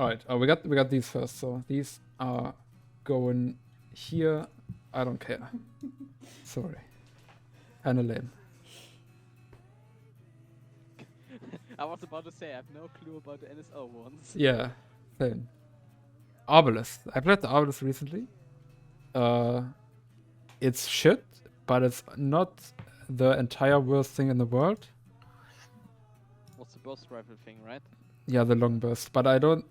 Alright, we got these first, so these are going here. I don't care. Sorry. Kinda lame. I was about to say I have no clue about the NSO ones. Yeah, same. Obelisk. I played the Obelisk recently. It's shit, but it's not the entire worst thing in the world. What's the burst rifle thing, right? Yeah, the long burst. But I don't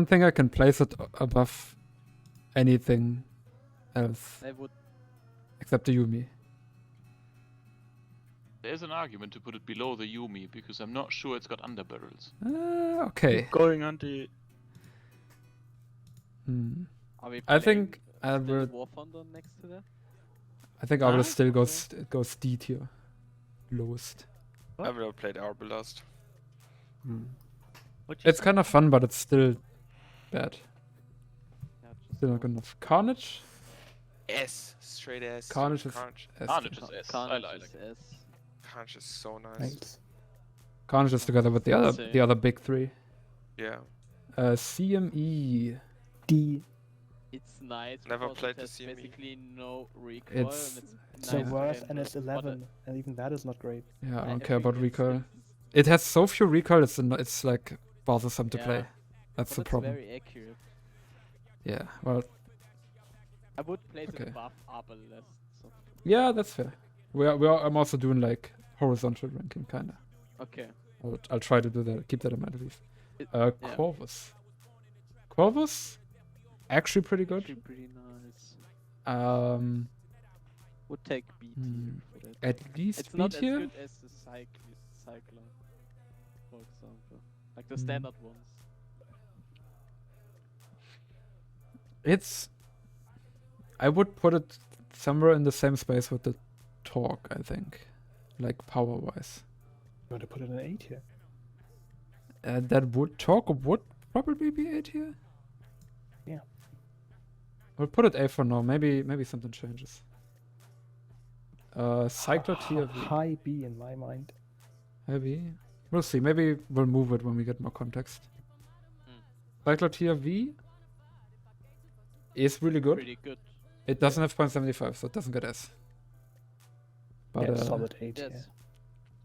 think I can place it above anything else I would. except the Yumi. There's an argument to put it below the Yumi because I'm not sure it's got underbarrels. Okay. Going on the... Are we I think playing I still would. War Thunder next to that? I think Obelisk still goes D tier, lowest. I've never played Arbalast. It's kind of fun, but it's still bad. Yeah, just Still not good enough. Carnage. S, straight S. Carnage is Carnage. S. Carnage is S. I Carnage like is it. S. Carnage is so nice. Thanks. Carnage is together with the other big three. Yeah. CME. D. It's nice. Never because played it has the CME. basically no recoil. It's- and It's it's the nice worst, game, and it's but 11, and even that is not great. Yeah, I don't I care about think recoil. It has so few recoil. It's like bothersome to Yeah, play. That's but the it's problem. very accurate. Yeah. Well. I would place Okay. it above Arbalest. So. Yeah, that's fair. I'm also doing like horizontal ranking kinda. Okay. I'll try to do that. Keep that in mind at least. Yeah. Corvus. Corvus, actually pretty good. Actually pretty nice. Would take B tier for that. At least It's B not as tier. good as the Cyclone, for example. Like the Mm. standard ones. I would put it somewhere in the same space with the Torque, I think, like power wise. You want to put it in 8 here? Torque would probably be A tier. Yeah. We'll put it A for now. Maybe something changes. Cycler tier V. High B in my mind. Maybe. We'll see. Maybe we'll move it when we get more context. Cycler tier V is really good. Pretty good. It doesn't have 0.75, so it doesn't get S. But Yeah, solid 8 Yes. here.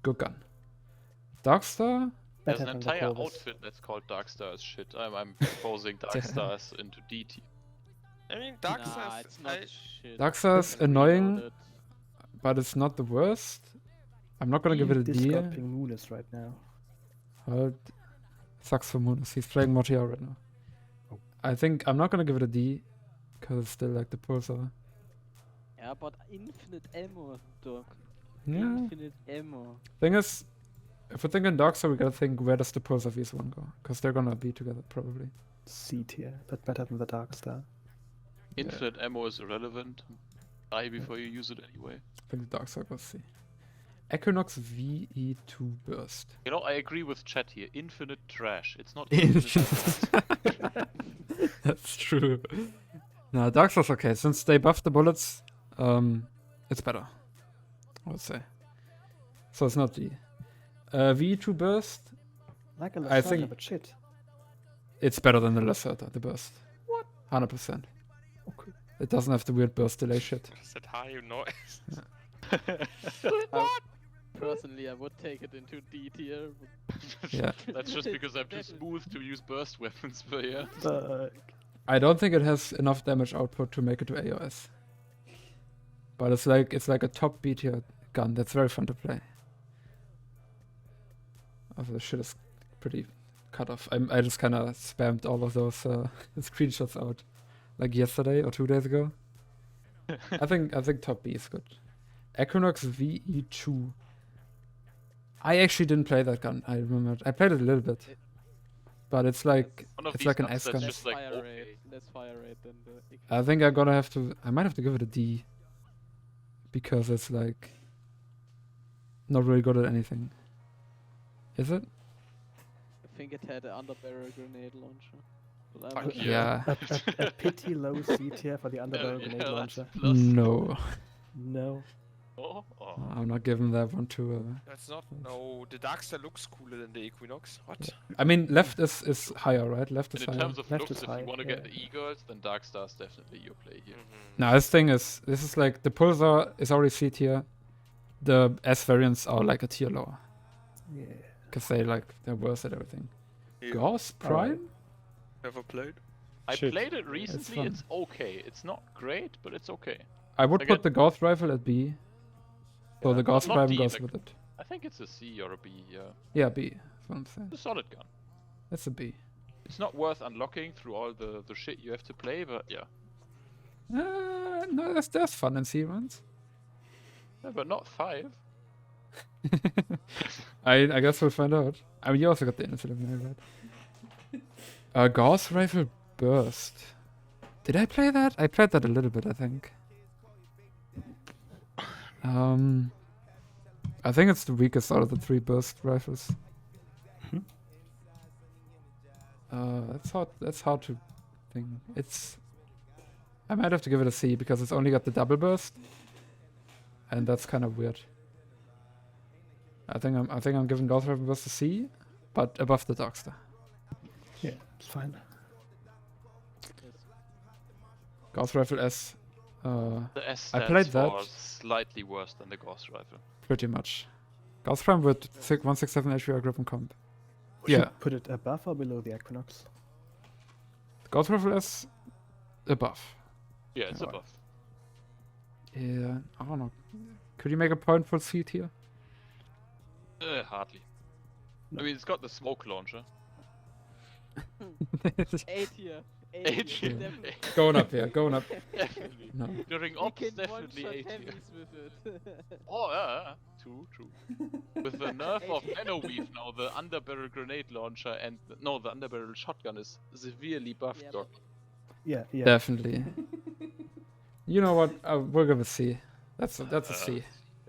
good gun. Darkstar? There's Better an than the entire Corvus. outfit that's called Darkstar as shit. I'm proposing Darkstars into D tier. I mean, Nah, Darkstars. it's not shit. Darkstar's It's annoying, reloaded. but it's not the worst. I'm not gonna give it a D. Discoping Moonis right now. Well, sucks for Munoz. He's playing Mortiar right now. Oh. I think I'm not gonna give it a D, because it's still like the Pulsar. Yeah, but infinite ammo, dog. Yeah. Infinite ammo. Thing is, if we're thinking Darkstar, we gotta think where does the Pulsar VS1 go? Because they're gonna be together probably. C tier, but better than the Darkstar. Infinite ammo is irrelevant. Die before you use it anyway. I think the Darkstar goes C. Equinox VE2 Burst. You know, I agree with chat here. Infinite trash. It's not infinite. That's true. No, Darkstar's okay. Since they buffed the bullets, it's better, I would say. So it's not D. VE2 Burst, Like a I Lacerda, think- but shit. it's better than the Lacerda, the Burst. What? 100%. Okay. It doesn't have the weird burst delay shit. Is that high noise? Personally, I would take it into D tier. but- Yeah. That's just because I'm too smooth to use burst weapons, but yeah. Fuck. I don't think it has enough damage output to make it to AOS. But it's like a top B tier gun that's very fun to play. Also, the shit is pretty cut off. I just kind of spammed all of those screenshots out like yesterday or 2 days ago. I think top B is good. Equinox VE2. I actually didn't play that gun. I remember I played it a little bit, but it's like One of it's these like an guns S that's gun. Less just like, fire okay. rate. Less fire rate than the. I think I might have to give it a D because it's like not really good at anything. Is it? I think it had an underbarrel grenade launcher. But I'm Fuck not yeah. Yeah. A pity low C tier for the underbarrel Yeah, grenade that's launcher. plus. No. No. Oh, I'm not giving that one to. That's not. No, the Darkstar looks cooler than the Equinox. What? I mean, left is higher, right? Left is And in higher. terms of Left looks, is if high, you want to yeah. get the e-girls, then Darkstar's definitely your play here. Mhm. Now this thing is, this is like the Pulsar is already C tier. The S variants are like a tier lower Yeah. because they're worse at everything. Yeah. Gauss Prime. Never played. I Shit. played it recently. fun. It's okay. It's not great, but it's okay. I would Again- put the Gauss rifle at B. So the Gauss not Prime D, goes like- with it. I think it's a C or a B. Yeah, Yeah, B. That's what I'm saying. it's a solid gun. It's a B. It's not worth unlocking through all the shit you have to play, but yeah. No, there's fun in C runs. Yeah, but not 5. I guess we'll find out. I mean, you also got the Innocent Eliminator, right? Gauss Rifle Burst. Did I play that? I played that a little bit, I think. I think it's the weakest out of the 3 burst rifles. That's hard to think. I might have to give it a C because it's only got the double burst, and that's kind of weird. I think I'm giving Gauss Rifle Burst a C, but above the Darkstar. Yeah, it's fine. Gauss Rifle S. The S I stands played for that. slightly worse than the Gauss rifle. Pretty much. Gauss Prime with 167 HPR grip and comp. We should Yeah. Put it above or below the Equinox? Gauss Rifle S above. Yeah, it's Alright. above. Yeah, I don't know. Could you make a point for C tier? Hardly. No. I mean, it's got the smoke launcher. A tier. A tier. Definitely. Going up here, going up. Definitely. No. During You ops, can definitely one-shot A tier. heavies with it. Oh, yeah. True. With the nerf of Nanoweave now, the underbarrel grenade launcher and the underbarrel shotgun is severely buffed. Yeah, Doc. Yeah, yeah. Definitely. You know what? We'll give a C. That's a C.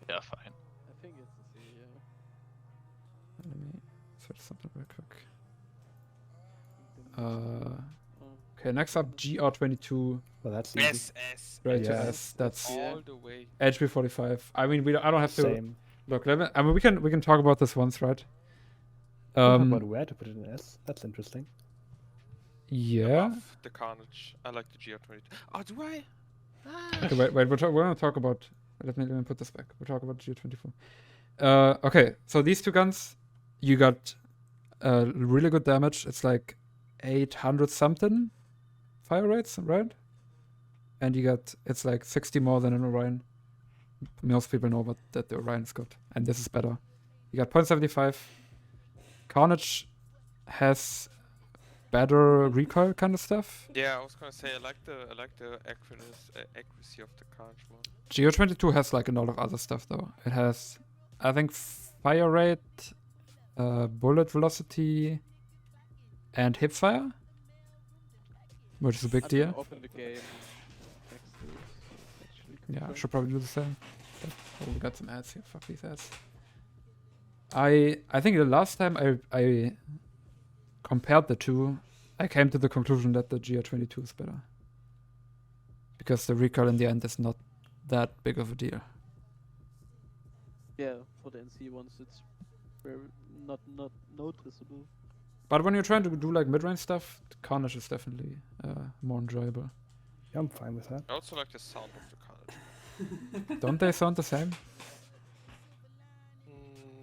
Yeah, fine. I think it's a C, yeah. Let me search something real quick. Oh. Okay, next up GR22 Well, that's easy. SS. right to Yeah. S. That's Yeah. All the way. HP45. I mean, I don't have to Same. look. I mean, we can talk about this once, right? Talk about where to put it in S. That's interesting. Yeah. Above the Carnage. I like the GR22. Oh, do I? Ah. Okay, wait. We're gonna talk about. Let me put this back. We'll talk about GR24. Okay, so these two guns, you got really good damage. It's like 800 something fire rates, right? And it's like 60 more than an Orion. Most people know that the Orion is good, and this is better. You got 0.75. Carnage has better recoil kind of stuff. Yeah, I was gonna say I like the accuracy of the Carnage one. GO22 has like a lot of other stuff though. It has, I think, fire rate, bullet velocity, and hip fire, which is a big I'm deal. gonna open the game next to it. Actually Yeah, I confirm. should probably do the same. Oh, we got some ads here. Fuck these ads. I think the last time I compared the two, I came to the conclusion that the GR22 is better. Because the recoil in the end is not that big of a deal. Yeah, for the NC ones, it's very not noticeable. But when you're trying to do like mid-range stuff, Carnage is definitely more enjoyable. Yeah, I'm fine with that. I also like the sound of the Carnage. Don't they sound the same?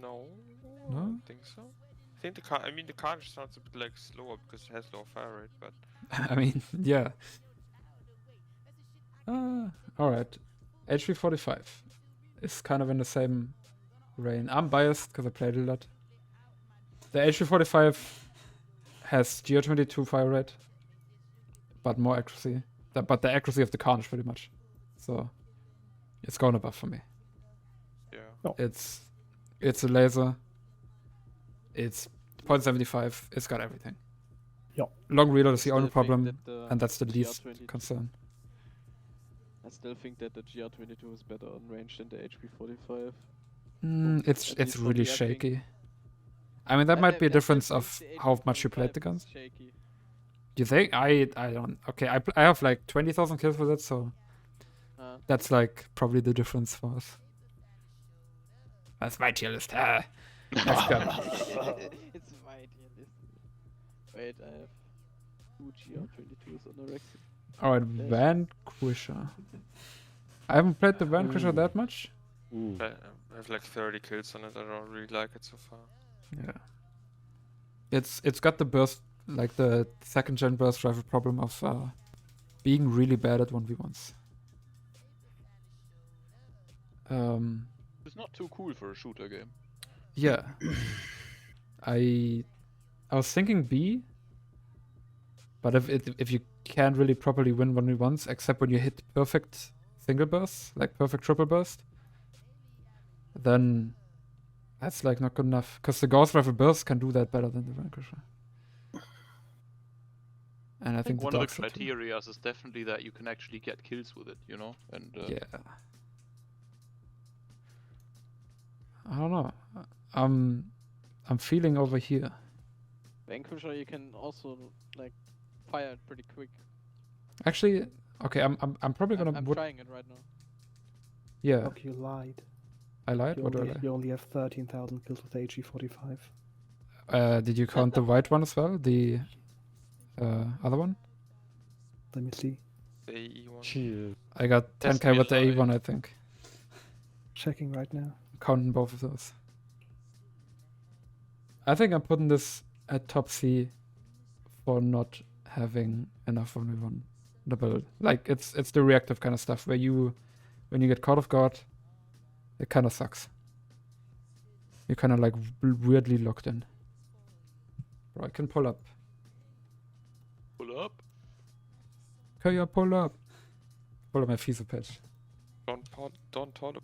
No. I No? don't think so. I think the Carnage sounds a bit like slower because it has lower fire rate, but I mean, yeah. Alright. HP45 is kind of in the same range. I'm biased because I played a lot. The HP45 has GR22 fire rate, but more accuracy. But the accuracy of the Carnage pretty much. So it's going above for me. yeah. It's a laser. It's 0.75. It's got everything. Yeah. Long reload is the Still only think problem, that the and that's the least GR22 concern. I still think that the GR22 is better on range than the HP45. It's At it's least for really the arcing. shaky. I mean, that might be a I difference still of think the how much you played the HP45 guns. is shaky. Do you think? I don't. Okay, I have like 20,000 kills with it, so Uh, that's like probably the difference for us. That's my tier list. Ah. Next gun. It's my Tierlist. Wait, I have 2 GR22s on the Rex. Alright, Vanquisher. I haven't played the Vanquisher that much. Ooh. I have like 30 kills on it. I don't really like it so far. Yeah. It's got the burst, like the second gen burst rifle problem of being really bad at 1v1s. It's not too cool for a shooter game. Yeah. I was thinking B, but if you can't really properly win 1v1s, except when you hit perfect single bursts, like perfect triple burst, then that's like not good enough. Because the Gauss rifle burst can do that better than the Vanquisher. And I think One of the Dogs are too. criteria is definitely that you can actually get kills with it, you know? And Yeah. I don't know. I'm feeling over here. Vanquisher, you can also like fire it pretty quick. Actually, okay, I'm probably gonna. I'm trying it right now. Yeah, Look, you lied. I lied. You What do I only, lie? you only have 13,000 kills with the HE45. Did you count the white one as well? The other one? Let me see. The AE one. Cheers. I got That's 10k with the really A1, I think. Checking right now. Counting both of those. I think I'm putting this at top C for not having enough 1v1 in the build. Like it's the reactive kind of stuff where when you get caught off guard, it kind of sucks. You're kind of like weirdly locked in. Bro, I can pull up. pull up. Can you pull up? Pull up my FISA patch. Don't talk about.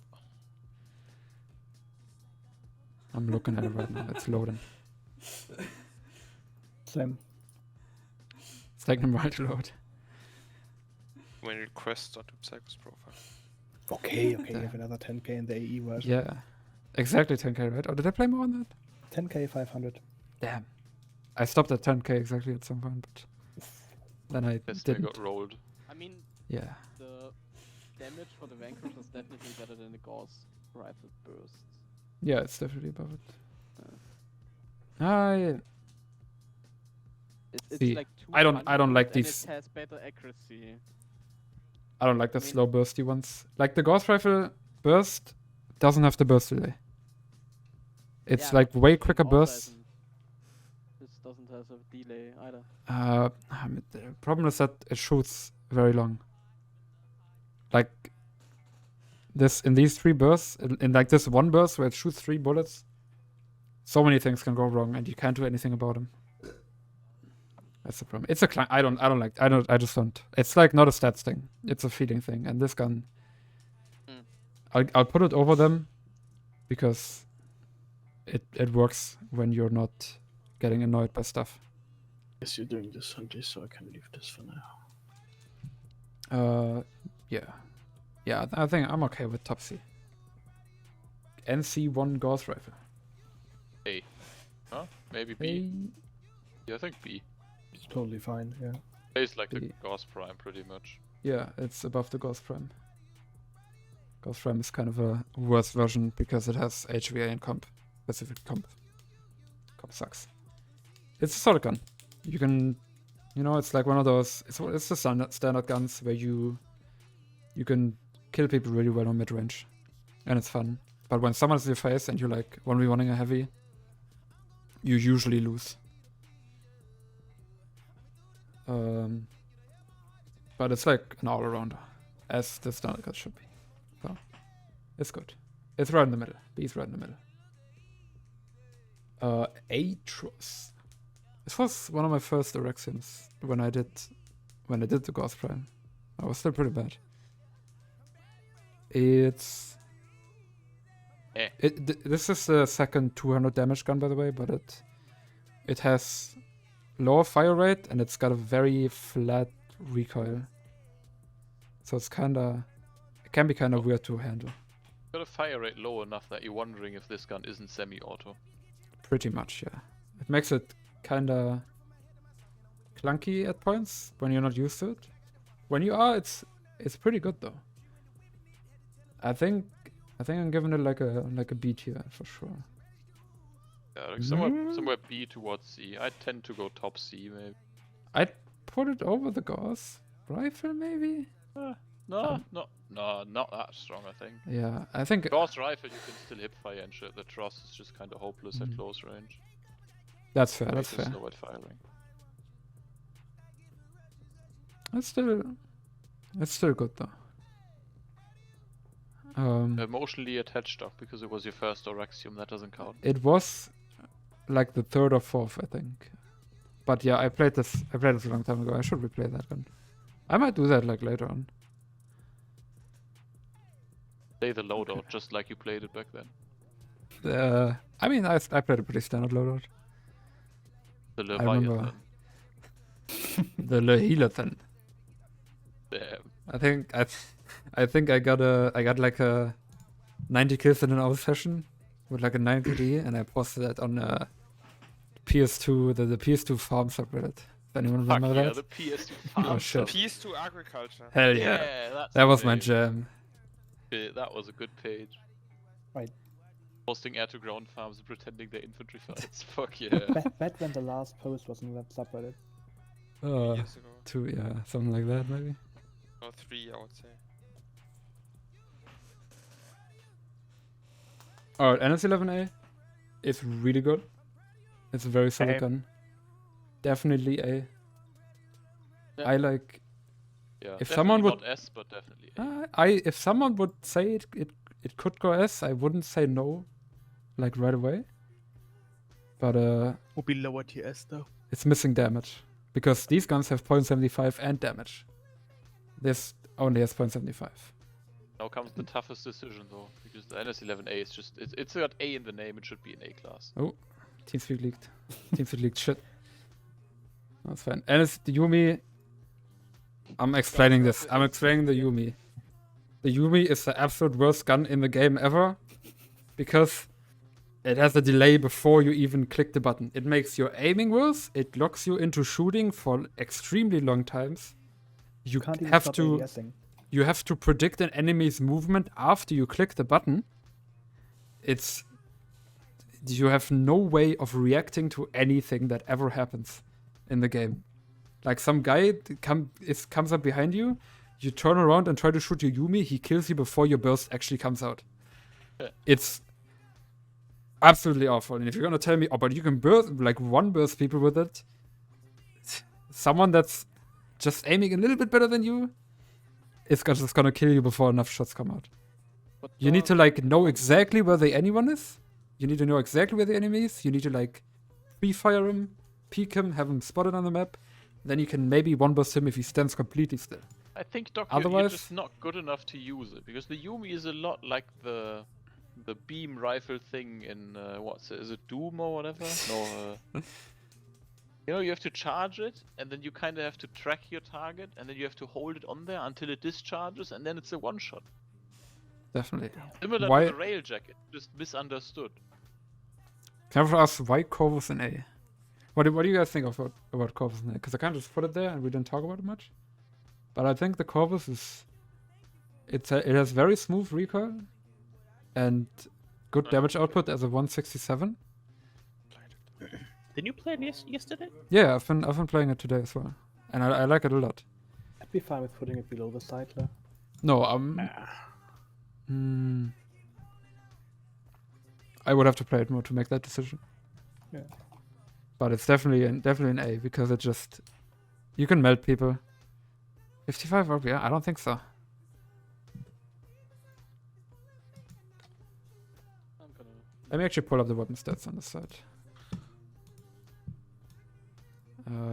I'm looking at it right now. It's loading. Same. It's taking a while to load. When you request onto Psycho's profile. Okay, you have another 10k in the AE version. Yeah. Exactly 10k, right? Or did I play more on that? 10k 500. Damn. I stopped at 10k exactly at some point, but then I Yes, they didn't. got rolled. I mean, Yeah. the damage for the Vanquisher is definitely better than the Gauss rifle bursts. Yeah, it's definitely above it. It's See, like I don't 200 like and these- It has better accuracy. I don't like the I mean- slow bursty ones. Like the Gauss rifle burst doesn't have the burst delay. It's Yeah, like but way this quicker also bursts. This doesn't have a delay either. The problem is that it shoots very long. Like this in these 3 bursts, in like this one burst where it shoots 3 bullets, so many things can go wrong and you can't do anything about them. That's the problem. It's a I just don't. It's like not a stats thing. It's a feeling thing. And this gun, I'll put it over them because it works when you're not getting annoyed by stuff. Guess you're doing this, Hunty, so I can leave this for now. Yeah, I think I'm okay with top C. NC1 Gauss rifle. A. Huh? Maybe B. Hey. Yeah, I think B. It's totally fine, yeah. It's like the B. Gauss Prime pretty much. Yeah, it's above the Gauss Prime. Gauss Prime is kind of a worse version because it has HVA and comp. Specific comp. Comp sucks. It's a solid gun. You can, it's like one of those. It's the standard guns where you can kill people really well on mid range, and it's fun. But when someone's in your face and you're like 1v1ing a heavy, you usually lose. But it's like an all-arounder, as the standard gun should be. So, it's good. It's right in the middle. B's right in the middle. Atros. This was one of my first Erexiums when I did the Gauss Prime. I was still pretty bad. This is the second 200 damage gun, by the way, but it has lower fire rate and it's got a very flat recoil. So it can be kind of weird to handle. Got a fire rate low enough that you're wondering if this gun isn't semi-auto. Pretty much, yeah. It makes it kind of clunky at points when you're not used to it. When you are, it's pretty good though. I think I think I'm giving it like a B tier for sure. Yeah, like somewhere B towards C. I tend to go top C maybe. I'd put it over the Gauss rifle maybe. No, not that strong. I think. Yeah, I think Gauss rifle you can still hip fire and shit. The Tross is just kind of hopeless at Mhm. close range. that's fair. Way That's too fair. slow at firing. It's still good though. Emotionally attached dog because it was your first Orexium. That doesn't count. It was like the third or fourth, I think. But yeah, I played this a long time ago. I should replay that one. I might do that like later on. Play the loadout just like you played it back then. I mean, I played a pretty standard loadout. The remember. Leviathan. The Leviathan. Damn. I think I got like a 90 kills in an hour session with like a 90D, and I posted that on PS2, the PS2 farm subreddit. If anyone Fuck remember yeah, that? the PS2 Oh, farm shit. stuff. PS2 agriculture. Hell yeah. That's That was the my name. jam. Yeah, that was a good page. Right. Posting air-to-ground farms and pretending they're infantry fights. Fuck yeah. Back when the last post was in that subreddit. Years ago. 2, yeah, something like that maybe. Or 3, I would say. Alright, NS11A is really good. It's a very solid A. gun. Definitely A. Yeah. I like. Yeah, If definitely someone would- not S, but definitely A. If someone would say it could go S, I wouldn't say no, like right away. But Will be lower TS though. it's missing damage because these guns have 0.75 and damage. This only has 0.75. Now comes the toughest decision though, because the NS11A is just it's got A in the name. It should be an A class. TeamSpeak leaked. TeamSpeak leaked shit. That's fine. And it's the Yumi. I'm explaining this. I'm explaining the Yumi. The Yumi is the absolute worst gun in the game ever because it has a delay before you even click the button. It makes your aiming worse. It locks you into shooting for extremely long times. You Can't even have stop to ADSing. you have to predict an enemy's movement after you click the button. You have no way of reacting to anything that ever happens in the game. Like some guy comes up behind you, you turn around and try to shoot your Yumi, he kills you before your burst actually comes out. Yeah. It's absolutely awful. And if you're gonna tell me, oh, but you can burst like one burst people with it, someone that's just aiming a little bit better than you, it's just gonna kill you before enough shots come out. But You need to like know exactly where the anyone is. You need to know exactly where the enemy is. You need to like pre-fire him, peek him, have him spotted on the map. Then you can maybe one burst him if he stands completely still. I think Doc, you're Otherwise- just not good enough to use it because the Yumi is a lot like the beam rifle thing in is it Doom or whatever? No. You know, you have to charge it, and then you kind of have to track your target, and then you have to hold it on there until it discharges, and then it's a one-shot. Definitely. Similar Why- to the rail jacket, just misunderstood. Can I ask why Corvus in A? What do you guys think about Corvus in A? Because I kind of just put it there and we didn't talk about it much. But I think the Corvus it has very smooth recoil and good damage output as a 167. Didn't you play it yesterday? Yeah, I've been playing it today as well, and I like it a lot. I'd be fine with putting it below the Cycler. No, I would have to play it more to make that decision. Yeah. But it's definitely an A because it just you can melt people. 55 RPI? I don't think so. I'm gonna. Let me actually pull up the weapon stats on the side.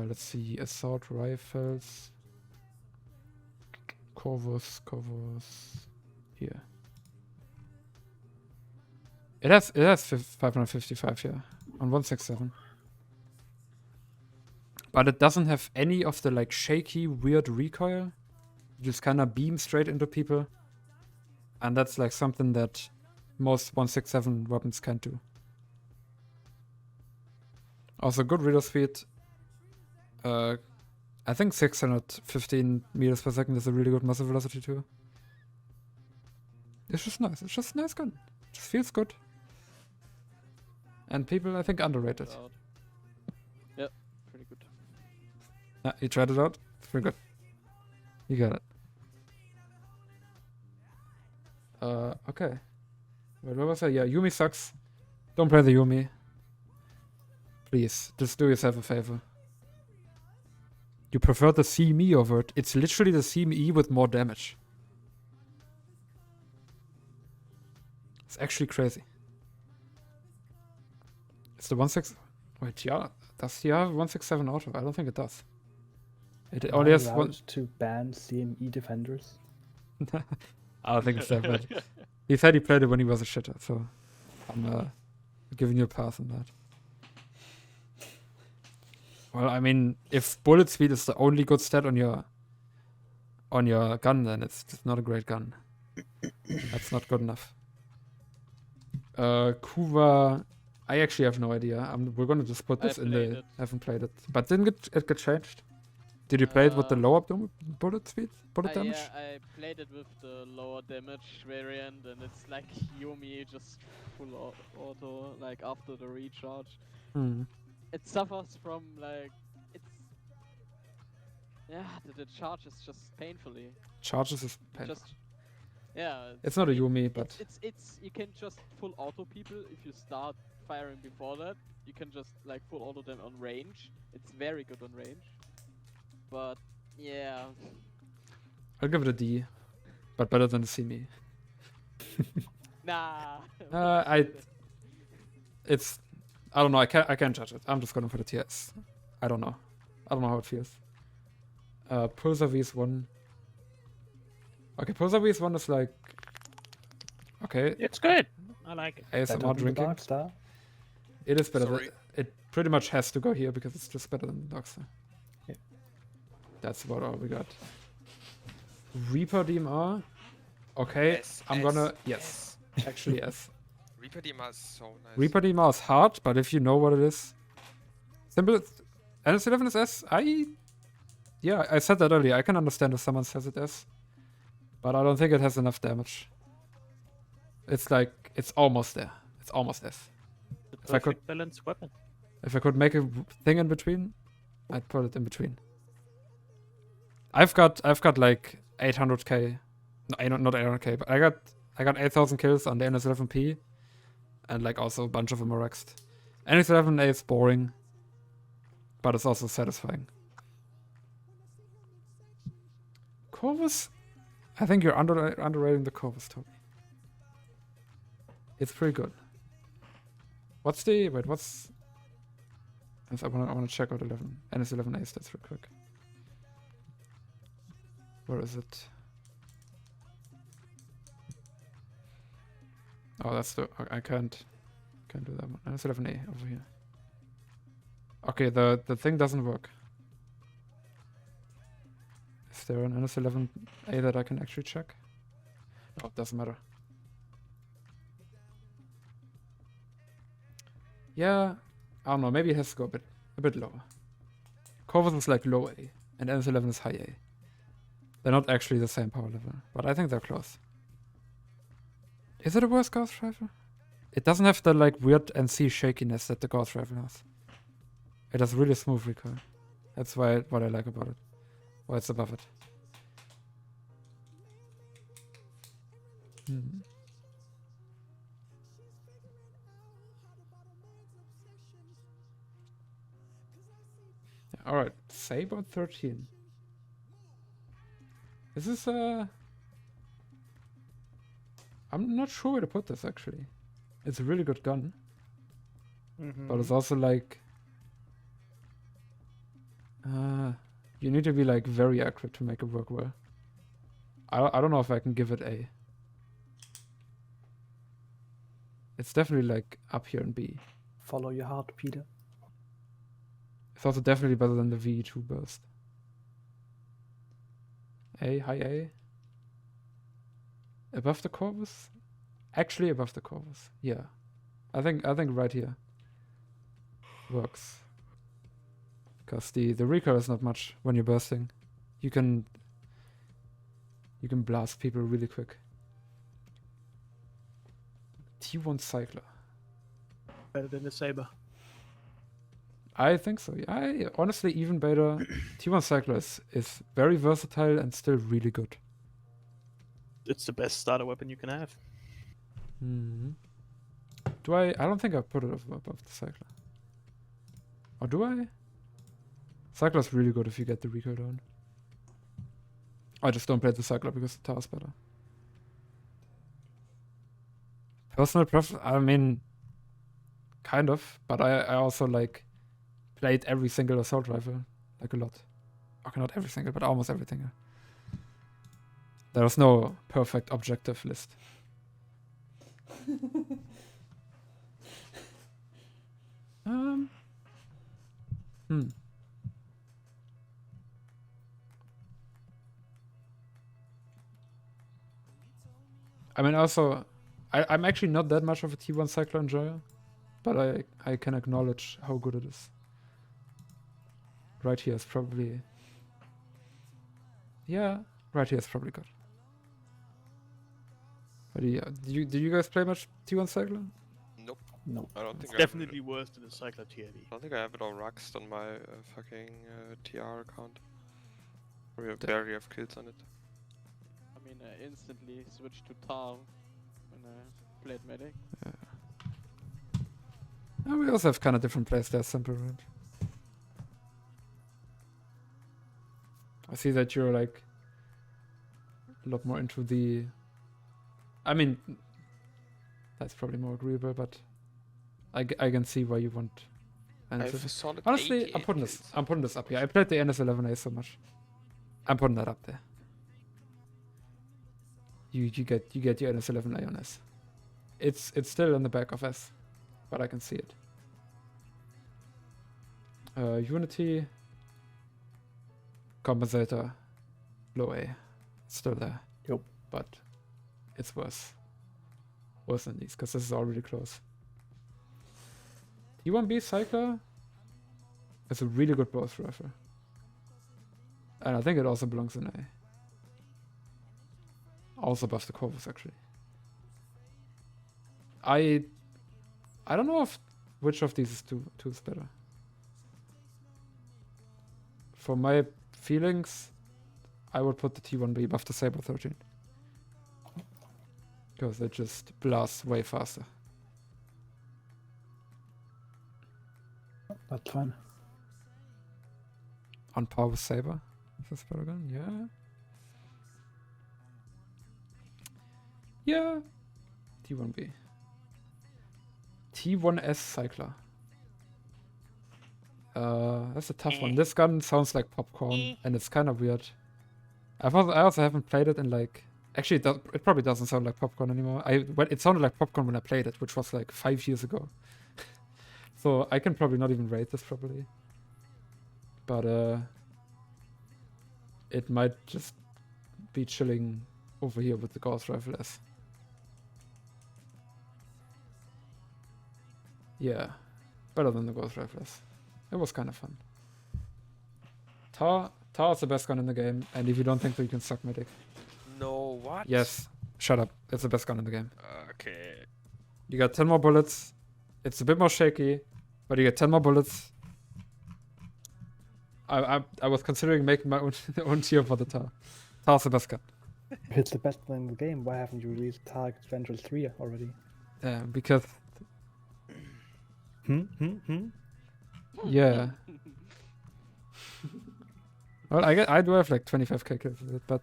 Let's see, assault rifles. Corvus. Here. It has 555 here on 167. But it doesn't have any of the like shaky, weird recoil. You just kind of beam straight into people. And that's like something that most 167 weapons can't do. Also good reload speed. I think 615 meters per second is a really good muzzle velocity too. It's just nice. It's just a nice gun. Just feels good. And people, I think, underrated. Out. Yep, pretty good. You tried it out? It's pretty good. You got it. Okay. Wait, what was that? Yeah, Yumi sucks. Don't play the Yumi. Please, just do yourself a favor. You prefer the CME over it. It's literally the CME with more damage. It's actually crazy. It's the 1.6... Wait, yeah. Does he have 167 auto? I don't think it does. It Am only I has allowed one... to ban CME defenders. I don't think it's that bad. He said he played it when he was a shitter, so I'm giving you a pass on that. Well, I mean, if bullet speed is the only good stat on your gun, then it's just not a great gun. That's not good enough. Kuva, I actually have no idea. We're gonna just put this in played the. it. Haven't played it, but didn't it get changed? Did you play it with the lower bullet speed, bullet damage? Yeah, I played it with the lower damage variant, and it's like Yumi just full auto, like after the recharge. Hmm. It suffers from like the charge is just painfully. Charges is painful. Just yeah. It's not a Yumi, but it's you can just full auto people if you start firing before that. You can just like full auto them on range. It's very good on range. But yeah. I'll give it a D, but better than the CME. Nah. It's I don't know. I can't judge it. I'm just going for the TS. I don't know how it feels. Pulsar VS1. Okay, Pulsar VS1 is like okay. It's good. I like it. ASMR Better than the drinking. Darkstar. It is better. Sorry. It pretty much has to go here because it's just better than Darkstar. Yeah. That's about all we got. Reaper DMR. Okay, S, I'm S, gonna yes. Actually yes. Reaper DMR is so nice. Reaper DMR is hard, but if you know what it is, simple. NS11 is S. I said that earlier. I can understand if someone says it S, but I don't think it has enough damage. It's like it's almost there. It's almost S. The If I could- perfect balanced weapon. If I could make a thing in between, I'd put it in between. I've got like 800k. No, not 800k, but I got 8,000 kills on the NS11P, and like also a bunch of them are rexed. NS11A is boring, but it's also satisfying. Corvus, I think you're underrating the Corvus, Toby. It's pretty good. What's the what's? I want to check out NS11A stats real quick. Where is it? Oh, that's the I can't do that one. NS11A over here. Okay, the thing doesn't work. Is there an NS11A that I can actually check? Oh, it doesn't matter. Yeah, I don't know. Maybe it has to go a bit lower. Corvus is like low A, and NS11 is high A. They're not actually the same power level, but I think they're close. Is it a worse Gauss Rifle? It doesn't have the like weird NC shakiness that the Gauss Rifle has. It has really smooth recoil. That's what I like about it. Why it's above it. Yeah, alright, Saber 13. This is I'm not sure where to put this actually. It's a really good gun, but it's also like you need to be like very accurate to make it work well. I don't know if I can give it A. It's definitely like up here in B. Follow your heart, Peter. It's also definitely better than the VE2 burst. A, high A. Above the Corvus? Actually above the Corvus. Yeah. I think right here works. Because the recoil is not much when you're bursting. You can blast people really quick. T1 Cycler. Better than the Saber. I think so. Yeah. I honestly even better. T1 Cycler is very versatile and still really good. It's the best starter weapon you can have. Hmm. Do I? I don't think I put it above the Cycler. Or do I? Cycler's really good if you get the recoil down. I just don't play the Cycler because the Tar is better. Personal preference, I mean, kind of, but I also like played every single assault rifle, like a lot. Okay, not every single, but almost everything. There's no perfect objective list. Hmm. I mean, also, I'm actually not that much of a T1 Cycler enjoyer, but I can acknowledge how good it is. Right here is probably... Yeah, right here is probably good. But yeah, do you guys play much T1 Cycler? Nope. No. I don't think It's I have definitely worse than the Cycler TRD. I don't think I have it all ruxed on my fucking TR account. We Damn. barely have kills on it. I mean, I instantly switched to Tar when I played Medic. We also have kind of different playstyles, simple, right? I see that you're like a lot more into the... I mean, that's probably more agreeable, but I can see why you want... I have NS11. a solid Honestly, 88 I'm kills. putting this up here. I played the NS11A so much. I'm putting that up there. You get your NS11A on S. It's still in the back of S, but I can see it. Unity, compensator, low A, it's still there. Yep. But it's worse than these because this is all really close. T1B Cycler is a really good boss rifle, and I think it also belongs in A. Also above the Corvus, actually. I don't know which of these two is better. For my feelings, I would put the T1B above the Saber 13. Because it just blasts way faster. That's fine. On par with Saber? Is this better gun? Yeah. Yeah. T1B. T1S Cycler. That's a tough one. This gun sounds like popcorn, and it's kind of weird. I also haven't played it in like... Actually, it probably doesn't sound like popcorn anymore. It sounded like popcorn when I played it, which was like 5 years ago. So I can probably not even rate this properly. But it might just be chilling over here with the Gauss Rifle S. Yeah, better than the Gauss Rifle S. It was kind of fun. Tar is the best gun in the game, and if you don't think that, you can suck Medic. No, what? Yes, shut up. It's the best gun in the game. Okay. You got 10 more bullets. It's a bit more shaky, but you get 10 more bullets. I was considering making my own tier for the Tar. Tar's the best gun. If it's the best gun in the game, why haven't you released Target Central 3 already? Because... Hmm? Yeah. Well, I do have like 25k kills with it, but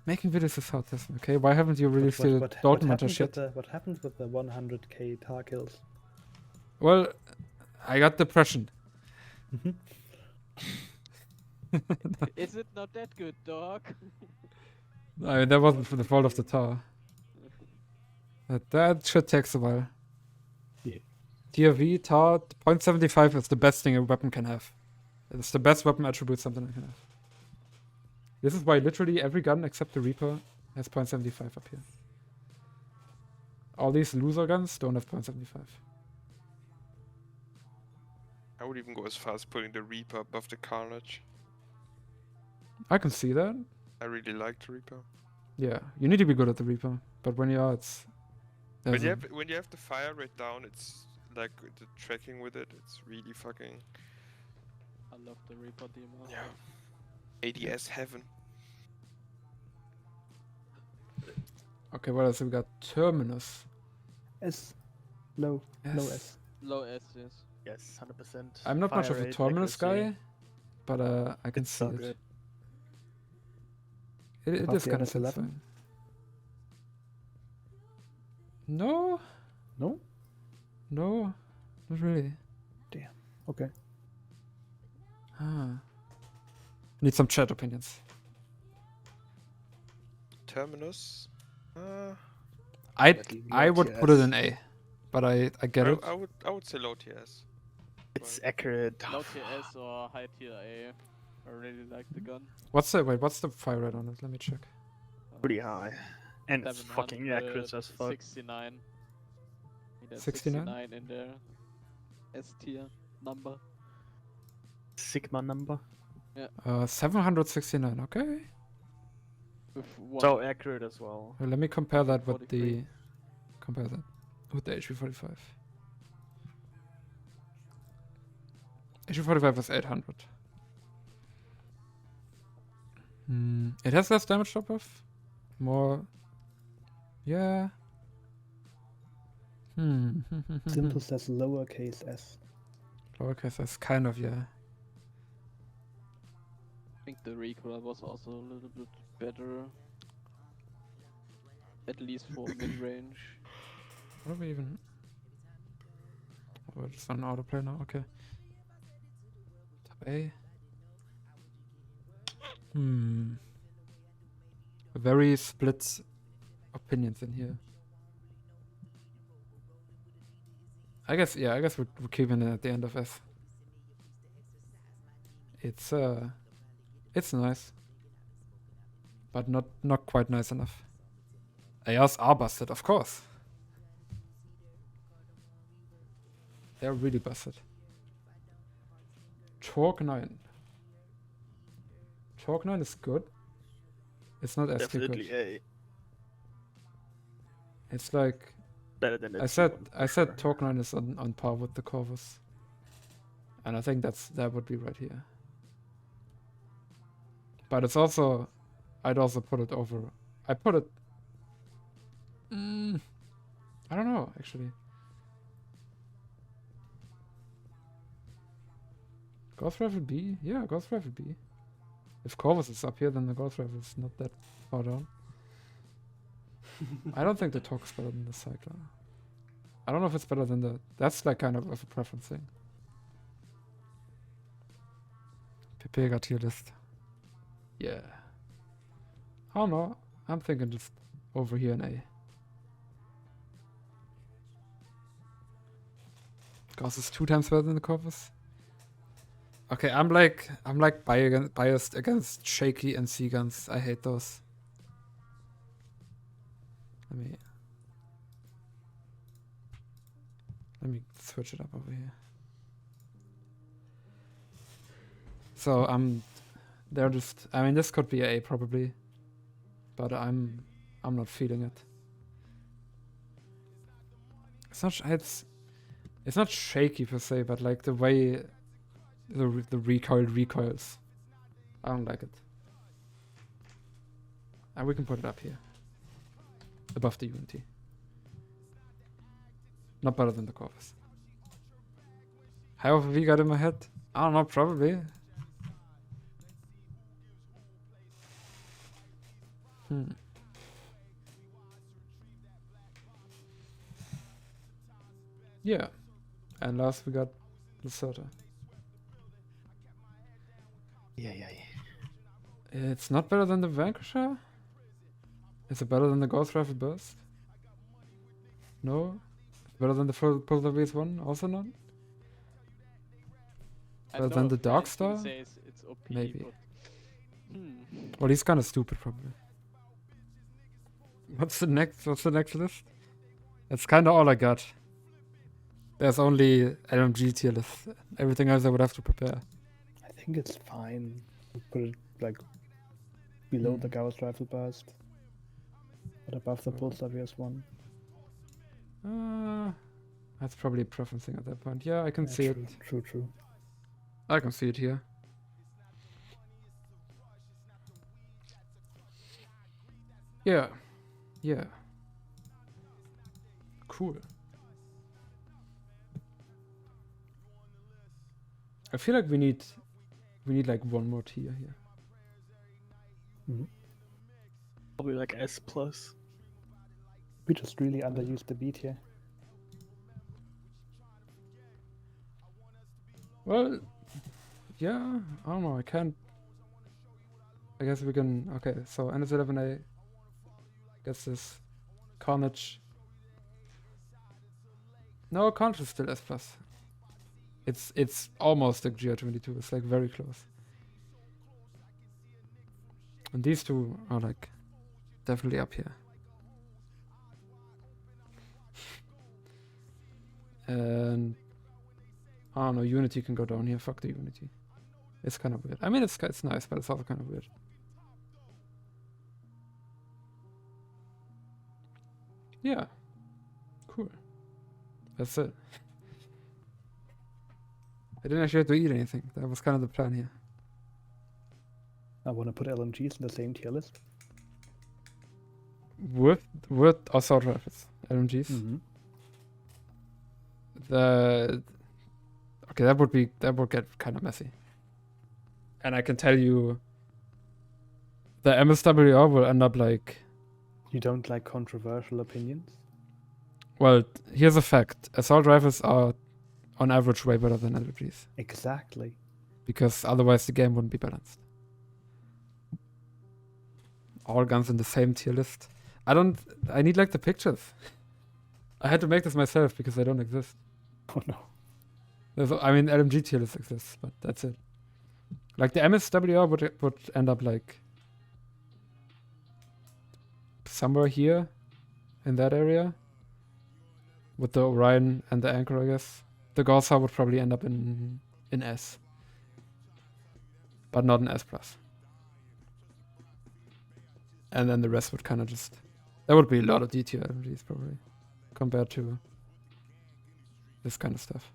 making videos is hard, isn't it? Okay, why haven't you released the Dalton Hunter shit? What happens with the 100k Tar kills? Well, I got depression. Is it not that good, dog? I mean, that wasn't for the fault of the Tar. That shit takes a while. Yeah. DRV, Tar, 0.75 is the best thing a weapon can have. It's the best weapon attribute something can have. This is why literally every gun except the Reaper has 0.75 up here. All these loser guns don't have 0.75. I would even go as far as putting the Reaper above the Carnage. I can see that. I really like the Reaper. Yeah, you need to be good at the Reaper, but when you are, it's There's a- When you have the fire rate down, it's like the tracking with it. It's really fucking I love the Reaper demo. ADS heaven. Okay, what else? We got Terminus. S. Low. Low Yes. S. Low S, yes. Yes, 100%. I'm not much Fire of a rate, Terminus accuracy. guy, but I can It's see so it. good. It Above is the kind of MS-11? satisfying. No, No? no, not really. Okay. Ah. Need some chat opinions. Terminus. I would put it in A, but I get it. I would say low TS. It's accurate. Low tier S or high tier A. I really like the gun. What's the fire rate on it? Let me check. Pretty high. And it's fucking accurate as fuck. 69. Need a 69? 69 in there. S tier number. Sigma number. 769. Okay. With one. So accurate as well. Well, let me compare that with 43. the HP45. HP45 is 800. It has less damage drop-off. More. Yeah. Simple says lowercase s. Lowercase s, kind of, yeah. I think the recoil was also a little bit better. At least for mid range. What are we even? We're just on autoplay now, okay. Tab A. Very split opinions in here. I guess we're keeping it at the end of S. It's nice. But not quite nice enough. ARs are busted, of course. They're really busted. Torque 9. Torque 9 is good. It's not as Definitely good. A. It's like Better than the I said T1 Torque 9 is on par with the Corvus. And I think that would be right here. But it's also I'd also put it over I put it I don't know actually. Ghost Rifle B? Yeah, Ghost Rifle B. If Corvus is up here, then the Ghost Rifle is not that far down. I don't think the Torque is better than the Cycler. I don't know if it's better than the... That's like kind of a preference thing. PP got Tierlist. Yeah. I don't know. I'm thinking just over here in A. Gauss is 2 times better than the Corvus. Okay, I'm like biased against shaky and C guns. I hate those. Let me switch it up over here. So they're just. I mean, this could be A probably, but I'm not feeling it. It's not shaky per se, but like the way the recoils. I don't like it. And we can put it up here. Above the Unity. Not better than the Corvus. How have we got in my head? I don't know, probably. Yeah. And last we got Lesotho. Yeah. It's not better than the Vanquisher? Is it better than the Ghost Rifle Burst? No? Better than the Pulsar VS1? Also not? I Better know than a the friend who Darkstar? says it's OP, Maybe. but, Well, he's kind of stupid, probably. What's the next list? That's kind of all I got. There's only LMG tier list. Everything else I would have to prepare. I think it's fine. Put it like below the Gauss Rifle Burst, but above the Pulsar VS1. That's probably a preference thing at that point. Yeah, I can Yeah, see true, it. True, true. I can see it here. Yeah. Yeah. Cool. I feel like we need like one more tier here. Mhm. Probably like S plus. We just really underused the beat here. Well, yeah, I don't know, I can't. I guess we can. Okay, so NS11A gets this Carnage. No, Carnage is still S plus. It's almost like GR22. It's like very close. And these two are like definitely up here. And I don't know, Unity can go down here. Fuck the Unity. It's kind of weird. I mean, it's nice, but it's also kind of weird. Yeah. Cool. That's it. I didn't actually have to eat anything. That was kind of the plan here. I want to put LMGs in the same tier list. With assault rifles, LMGs. Mm-hmm. Okay, that would get kind of messy. And I can tell you, the MSWR will end up like. You don't like controversial opinions? Well, here's a fact: assault rifles are, on average, way better than LMGs. Exactly. Because otherwise the game wouldn't be balanced. All guns in the same tier list. I need like the pictures. I had to make this myself because they don't exist. Oh no. I mean, LMG tier list exists, but that's it. Like the MSWR would end up like somewhere here in that area with the Orion and the Anchor, I guess. The Gaussa would probably end up in S, but not in S+. And then the rest would kind of just... There would be a lot of D tier LMGs probably compared to this kind of stuff.